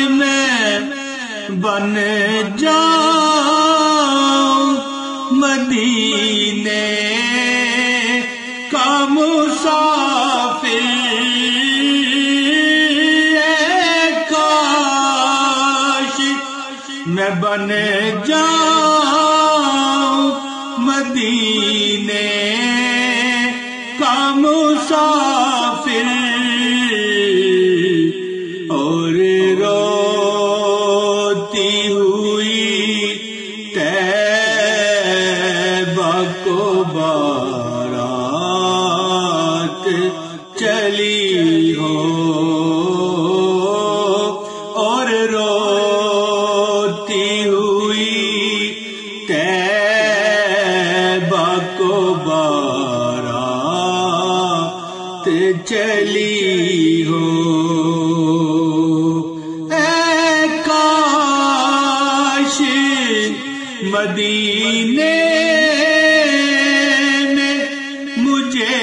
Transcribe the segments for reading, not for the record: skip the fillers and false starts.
میں بن جاؤں مدینے کا مسافر، کاش میں بن جاؤں مدینے کا مسافر، اور روتی ہوئی طیبہ کو بارات چلی ہو، اور روتی ہوئی طیبہ کو بارات چلی ہو۔ مدینے میں مجھے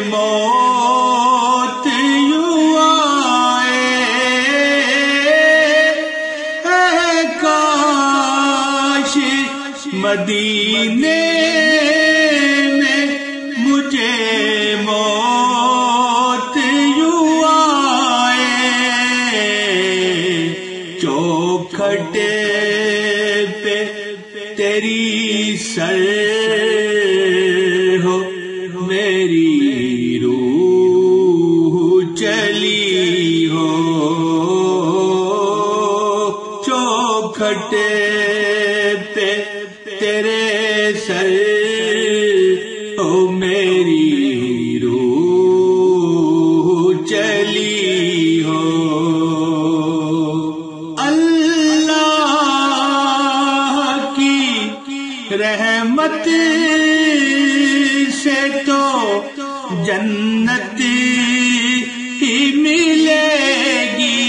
موت یوں آئے، کاش مدینے میں مجھے موت یوں آئے، چوکھٹے پہ تیری سر ہو، میری روح چلی ہو، چوکھٹے پہ تیرے سر ہو، میری روح چلی ہو۔ رحمت سے تو جنت ہی ملے گی،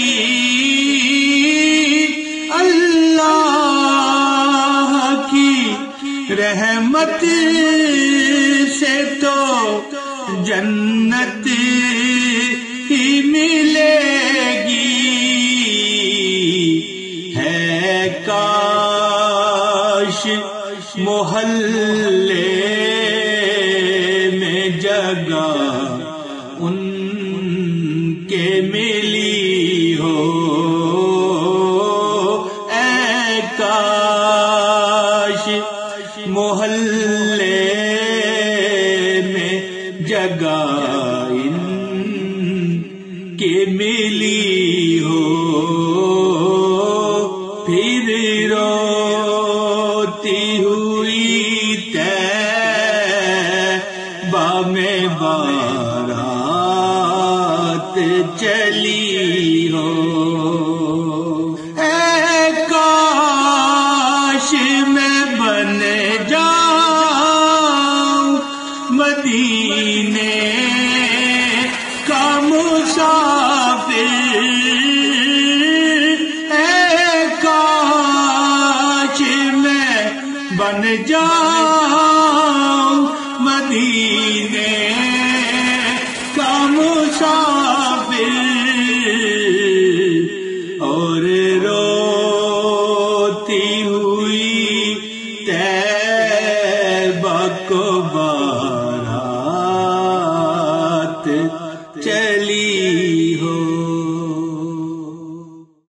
اللہ کی رحمت سے تو جنت ہی ملے گی، ہے کاش محلے میں جگہ ان کے ملی ہو، اے کاش محلے میں جگہ ان کے ملی ہو، پھر روتی ہوئی طیبہ میں بارات چلی ہو، اے کاش میں بن جاؤں مدینے کا مسافر، بن جاؤں مدینے کا مسافر، اور روتی ہوئی طیبہ کو بارات چلی ہو۔